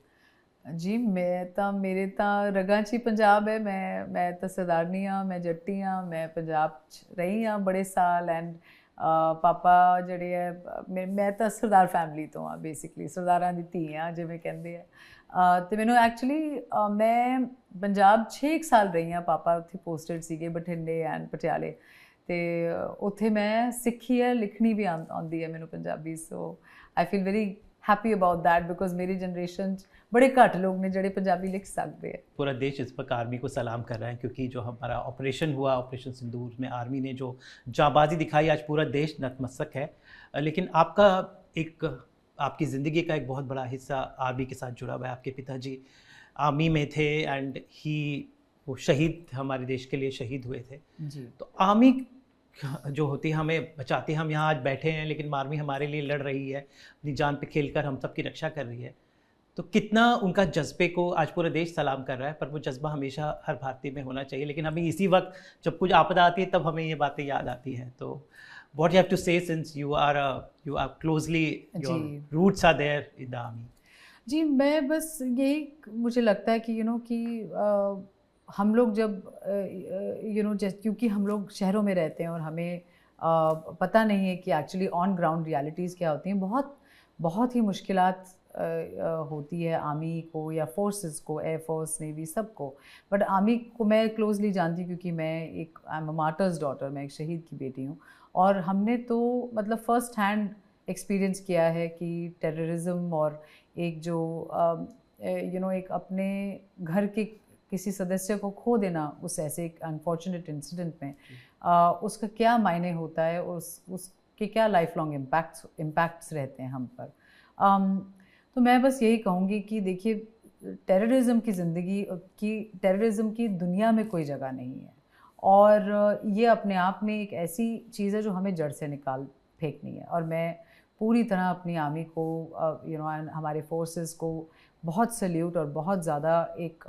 जी मेरे रगां च पंजाब है, मैं तो सरदारनी हाँ, मैं जट्टी हाँ, मैं पंजाब रही हाँ बड़े साल। एंड पापा जड़े है मैं तो सरदार फैमिली तो हाँ, बेसिकली सरदारां दी धी हाँ जिवें कहंदे आ। तो मैनू एक्चुअली मैं पंजाब 6 साल रही हाँ, पापा उत्थे पोस्टेड सीगे बठिंडे एंड पटियाले, तो उत्थे मैं सिक्खी है, लिखनी भी आती है मैनू Punjabi. So I feel very happy about that, because मेरी जनरेशन बड़े घट लोग ने जोड़े पंजाबी लिख सकते हैं। पूरा देश इस वक्त आर्मी को सलाम कर रहा है, क्योंकि जो हमारा ऑपरेशन हुआ, ऑपरेशन सिंदूर में आर्मी ने जो जाबाजी दिखाई, आज पूरा देश नतमस्तक है। लेकिन आपकी ज़िंदगी का एक बहुत बड़ा हिस्सा आर्मी के साथ जुड़ा हुआ है। आपके पिताजी आर्मी में थे एंड वो शहीद, हमारे देश के लिए शहीद हुए थे जी। तो आर्मी जो होती है हमें बचाती है। हम यहाँ आज बैठे हैं, लेकिन आर्मी हमारे लिए लड़ रही है, अपनी जान पे खेलकर हम सबकी रक्षा कर रही है। तो कितना उनका जज्बे को आज पूरा देश सलाम कर रहा है, पर वो जज्बा हमेशा हर भारतीय में होना चाहिए। लेकिन हमें इसी वक्त जब कुछ आपदा आती है तब हमें ये बातें याद आती हैं। तो what you have to say, since you are closely, your roots are there in the army. जी मैं बस यही मुझे लगता है कि कि हम लोग जब क्योंकि हम लोग शहरों में रहते हैं और हमें पता नहीं है कि एक्चुअली ऑन ग्राउंड रियलिटीज़ क्या होती हैं। बहुत ही मुश्किलात होती है आर्मी को या फोर्सेस को, एयर फोर्स, नेवी, सबको। बट आर्मी को मैं क्लोजली जानती हूँ क्योंकि मैं I am a martyrs daughter, मैं एक शहीद की बेटी हूँ। और हमने तो मतलब फ़र्स्ट हैंड एक्सपीरियंस किया है कि टेररिज्म और एक जो एक अपने घर के किसी सदस्य को खो देना उस ऐसे एक अनफॉर्चुनेट इंसिडेंट में उसका क्या मायने होता है, उसके क्या लाइफ लॉन्ग इम्पैक्ट्स रहते हैं हम पर। तो मैं बस यही कहूँगी कि देखिए टेररिज्म की दुनिया में कोई जगह नहीं है, और ये अपने आप में एक ऐसी चीज़ है जो हमें जड़ से निकाल फेंकनी है। और मैं पूरी तरह अपनी आर्मी को हमारे फोर्सेस को बहुत सल्यूट और बहुत ज़्यादा एक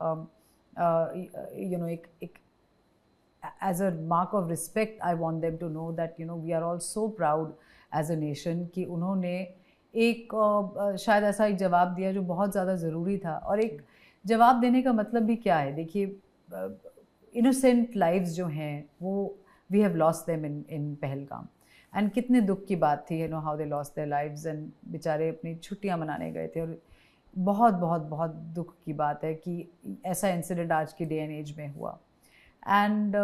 as a mark of respect, I want them to know that we are all so proud as a nation कि उन्होंने एक शायद ऐसा एक जवाब दिया जो बहुत ज़्यादा ज़रूरी था। और एक जवाब देने का मतलब भी क्या है, देखिए इनोसेंट लाइव्स जो हैं वो we have lost them in Pahalgam, and कितने दुख की बात थी how they lost their lives, and बेचारे अपनी छुट्टियां मनाने गए थे। और बहुत बहुत बहुत दुख की बात है कि ऐसा इंसिडेंट आज की डे एंड एज में हुआ। एंड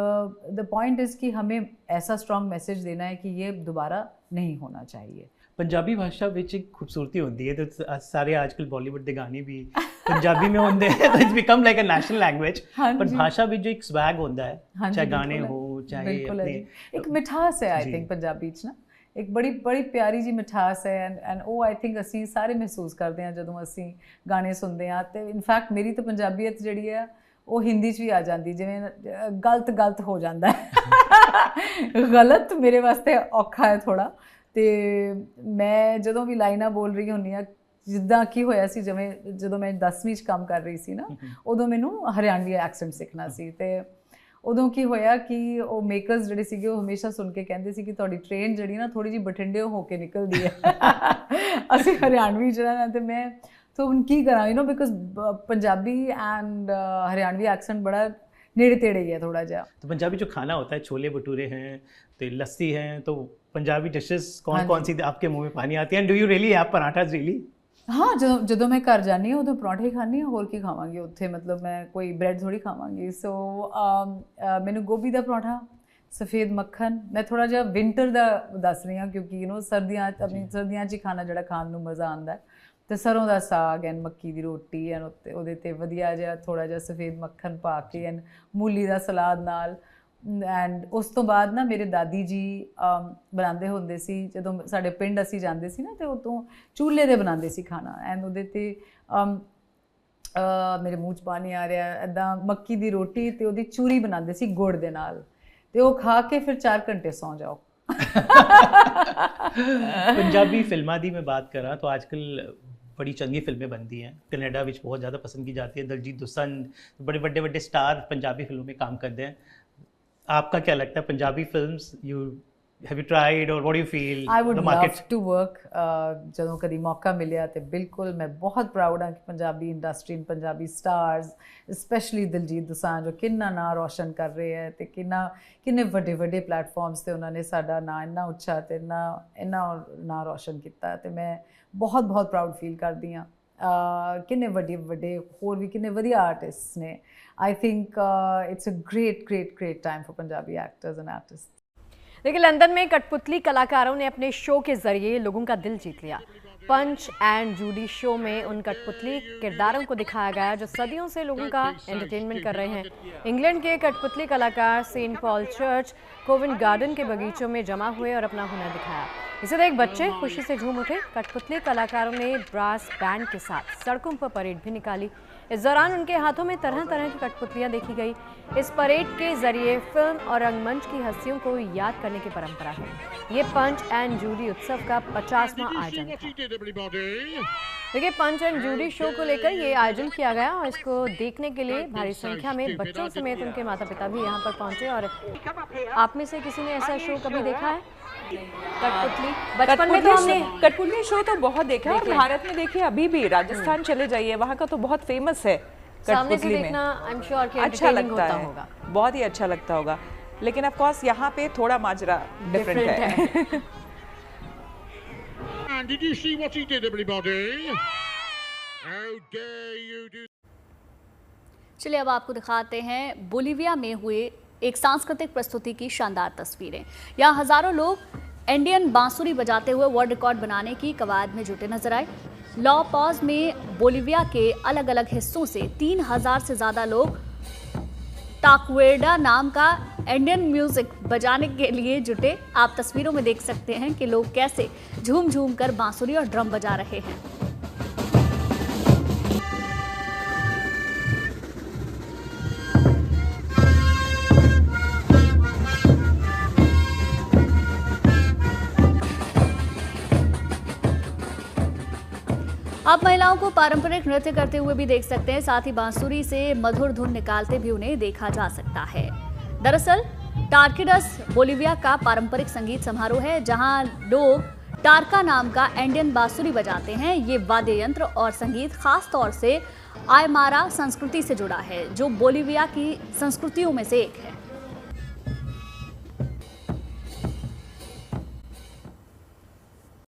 द पॉइंट इज़ कि हमें ऐसा स्ट्रॉन्ग मैसेज देना है कि ये दोबारा नहीं होना चाहिए। पंजाबी भाषा ਵਿੱਚ ਇੱਕ ਖੂਬਸੂਰਤੀ ਹੁੰਦੀ ਹੈ ਤੇ ਸਾਰੇ ਅੱਜਕੱਲ ਬਾਲੀਵੁੱਡ ਦੇ ਗਾਣੇ ਵੀ ਪੰਜਾਬੀ में ਹੁੰਦੇ हैं, तो it's become like a national language. पर भाषा ਵਿੱਚ जो एक स्वैग ਹੁੰਦਾ है, चाहे गाने हो चाहे अपने एक मिठास है आई थिंक पंजाबी च ना, एक बड़ी बड़ी प्यारी जी मिठास है। एंड ਉਹ आई थिंक ਅਸੀਂ ਸਾਰੇ ਮਹਿਸੂਸ ਕਰਦੇ ਹਾਂ ਜਦੋਂ ਅਸੀਂ ਗਾਣੇ ਸੁਣਦੇ ਹਾਂ। ਤੇ ਇਨਫੈਕਟ ਮੇਰੀ ਤਾਂ ਪੰਜਾਬੀਅਤ ਜਿਹੜੀ ਹੈ ਉਹ ਹਿੰਦੀ 'ਚ ਵੀ ਆ ਜਾਂਦੀ, ਜਿਵੇਂ ਗਲਤ ਹੋ ਜਾਂਦਾ ਹੈ। ਗਲਤ ਮੇਰੇ ਵਾਸਤੇ ਔਖਾ ਹੈ ਥੋੜਾ। ਤੇ ਮੈਂ ਜਦੋਂ ਵੀ ਲਾਈਨਾਂ ਬੋਲ ਰਹੀ ਹੁੰਦੀ ਹਾਂ, ਜਿੱਦਾਂ ਕੀ ਹੋਇਆ ਸੀ ਜਿਵੇਂ ਜਦੋਂ ਮੈਂ 10ਵੀਂ 'ਚ ਕੰਮ ਕਰ ਰਹੀ ਸੀ ਨਾ, ਉਦੋਂ ਮੈਨੂੰ ਹਰਿਆਣਵੀ ਐਕਸੈਂਟ ਸਿੱਖਣਾ ਸੀ। ਤੇ ਉਦੋਂ ਕੀ ਹੋਇਆ ਕਿ ਉਹ ਮੇਕਰਸ ਜਿਹੜੇ ਸੀਗੇ ਉਹ ਹਮੇਸ਼ਾ ਸੁਣ ਕੇ ਕਹਿੰਦੇ ਸੀ ਕਿ ਤੁਹਾਡੀ ਟ੍ਰੇਨ ਜਿਹੜੀ ਨਾ ਥੋੜੀ ਜਿਹੀ ਬਠਿੰਡੇ ਹੋ ਕੇ ਨਿਕਲਦੀ ਹੈ। ਅਸੀਂ ਹਰਿਆਣਵੀ ਜਿਹੜਾ, ਤੇ ਮੈਂ तो ਹੁਣ ਕੀ ਕਰਾਂ because Punjabi and Haryanvi accent बड़ा नेड़े तेड़े ही है थोड़ा जा। तो पंजाबी जो खाना होता है, छोले भटूरे हैं तो लस्सी हैं, तो पंजाबी डिशेस कौन सी आपके मुंह में पानी आती है? Do you really have parathas really? हाँ, ਜਦੋਂ ਮੈਂ ਘਰ ਜਾਂਦੀ ਹਾਂ ਉਦੋਂ ਪਰੌਂਠੇ ਖਾਂਦੀ ਹਾਂ, ਹੋਰ ਕੀ ਖਾਵਾਂਗੀ ਉੱਥੇ, ਮਤਲਬ ਮੈਂ ਕੋਈ ਬ੍ਰੈਡ ਥੋੜੀ ਖਾਵਾਂਗੀ। ਸੋ ਮੈਨੂੰ ਗੋਭੀ ਦਾ ਪਰੌਂਠਾ, ਸਫੇਦ ਮੱਖਣ, ਮੈਂ ਥੋੜਾ ਜਿਹਾ ਵਿੰਟਰ ਦਾ ਦੱਸ ਰਹੀ ਹਾਂ ਕਿਉਂਕਿ ਸਰਦੀਆਂ 'ਚ ਖਾਣਾ ਜਿਹੜਾ ਖਾਣ ਨੂੰ ਮਜ਼ਾ ਆਉਂਦਾ। ਤੇ ਸਰੋਂ ਦਾ ਸਾਗ ਐਨ ਮੱਕੀ ਦੀ ਰੋਟੀ ਐਨ ਉਹਦੇ 'ਤੇ ਵਧੀਆ ਜਿਹਾ ਥੋੜ੍ਹਾ ਜਿਹਾ ਸਫੇਦ ਮੱਖਣ ਪਾ ਕੇ ਐਨ ਮੂਲੀ ਦਾ ਸਲਾਦ ਨਾਲ। ਐਂਡ ਉਸ ਤੋਂ ਬਾਅਦ ਨਾ ਮੇਰੇ ਦਾਦੀ ਜੀ ਬਣਾਉਂਦੇ ਹੁੰਦੇ ਸੀ, ਜਦੋਂ ਸਾਡੇ ਪਿੰਡ ਅਸੀਂ ਜਾਂਦੇ ਸੀ ਨਾ, ਤੇ ਉਦੋਂ ਚੂਲੇ 'ਤੇ ਬਣਾਉਂਦੇ ਸੀ ਖਾਣਾ। ਐਂਡ ਉਹਦੇ 'ਤੇ ਮੇਰੇ ਮੂੰਹ 'ਚ ਪਾਣੀ ਆ ਰਿਹਾ, ਇੱਦਾਂ ਮੱਕੀ ਦੀ ਰੋਟੀ ਅਤੇ ਉਹਦੀ ਚੂਰੀ ਬਣਾਉਂਦੇ ਸੀ ਗੁੜ ਦੇ ਨਾਲ, ਅਤੇ ਉਹ ਖਾ ਕੇ ਫਿਰ 4 ਘੰਟੇ ਸੌਂ ਜਾਓ। पंजाबी फिल्मां दी मैं बात कर रहा तो आजकल बड़ी चंगी फिल्में बनती हैं, कनाडा में बहुत ज़्यादा पसंद की जाती है। दलजीत दोसांझ बड़े बड़े स्टार पंजाबी फिल्मों में काम करते हैं। आपका क्या लगता है Punjabi films, have you tried or what do you feel? I would love to work ਜਦੋਂ ਕਦੀ ਮੌਕਾ ਮਿਲਿਆ ਤੇ ਬਿਲਕੁਲ ਮੈਂ ਬਹੁਤ ਪ੍ਰਾਊਡ ਹਾਂ ਕਿ Punjabi industry, Punjabi stars, specially Diljit Dosanjh ਜੋ ਕਿੰਨਾ ਨਾਂ ਰੋਸ਼ਨ ਕਰ ਰਹੇ ਹੈ ਤੇ ਕਿੰਨੇ ਵੱਡੇ ਪਲੇਟਫਾਰਮਸ ਤੇ ਉਹਨਾਂ ਨੇ ਸਾਡਾ ਨਾਂ ਇੰਨਾ ਉੱਚਾ ਤੇ ਇੰਨਾ ਨਾਂ ਰੋਸ਼ਨ ਕੀਤਾ। ਤੇ ਮੈਂ ਬਹੁਤ ਪ੍ਰਾਊਡ ਫੀਲ ਕਰਦੀ ਹਾਂ। ਕਿੰਨੇ ਵੱਡੇ ਹੋਰ ਵੀ ਕਿੰਨੇ ਵਧੀਆ ਆਰਟਿਸਟਸ ਨੇ। I think it's a great time for Punjabi actors and artist. देखिए, लंदन में कठपुतली कलाकारों ने अपने शो के जरिए लोगों का दिल जीत लिया। पंच एंड जूडी शो में उन कठपुतली किरदारों को दिखाया गया जो सदियों से लोगों का एंटरटेनमेंट कर रहे हैं। इंग्लैंड के कठपुतली कलाकार Saint Paul Church Covent Garden के बगीचों में जमा हुए और अपना हुनर दिखाया। इसे देख बच्चे खुशी से झूम उठे। कठपुतली कलाकारों ने ब्रास बैंड के साथ सड़कों पर परेड भी निकाली। इस दौरान उनके हाथों में तरह तरह की कठपुतलियां देखी गई। इस परेड के जरिए फिल्म और रंगमंच की हस्तियों को याद करने की परंपरा है। ये पंच एंड जूडी उत्सव का 50वां आयोजन था। देखिए, पंच एंड जूडी शो को लेकर ये आयोजन किया गया और इसको देखने के लिए भारी संख्या में बच्चों समेत उनके माता पिता भी यहाँ पर पहुंचे। और आप में से किसी ने ऐसा शो कभी देखा है? कठपुतली बचपन में तो हमने कठपुतली शो तो बहुत देखा है, और भारत में देखिए अभी भी राजस्थान चले जाइए, वहाँ का तो बहुत फेमस है कठपुतली में। आई एम श्योर कि अच्छा लगता है, बहुत ही अच्छा लगता होगा। लेकिन ऑफ कोर्स यहाँ पे थोड़ा माजरा डिफरेंट है। And did you see what he did, everybody? How dare you do? चलिए अब आपको दिखाते हैं बोलिविया में हुए एक सांस्कृतिक प्रस्तुति की शानदार तस्वीरें। यहाँ हजारों लोग इंडियन बांसुरी बजाते हुए वर्ल्ड रिकॉर्ड बनाने की कवायद में जुटे नजर आए। लॉ पॉज में बोलिविया के अलग अलग हिस्सों से 3000 से ज़्यादा लोग टाक्वेडा नाम का इंडियन म्यूजिक बजाने के लिए जुटे। आप तस्वीरों में देख सकते हैं कि लोग कैसे झूम झूम कर बांसुरी और ड्रम बजा रहे हैं। आप महिलाओं को पारंपरिक नृत्य करते हुए भी देख सकते हैं, साथ ही बांसुरी से मधुर धुन निकालते भी उन्हें देखा जा सकता है। दरअसल टार्किडस बोलिविया का पारंपरिक संगीत समारोह है, जहां लोग टारका नाम का इंडियन बांसुरी बजाते हैं। ये वाद्य यंत्र और संगीत खास तौर से आयमारा संस्कृति से जुड़ा है, जो बोलिविया की संस्कृतियों में से एक है।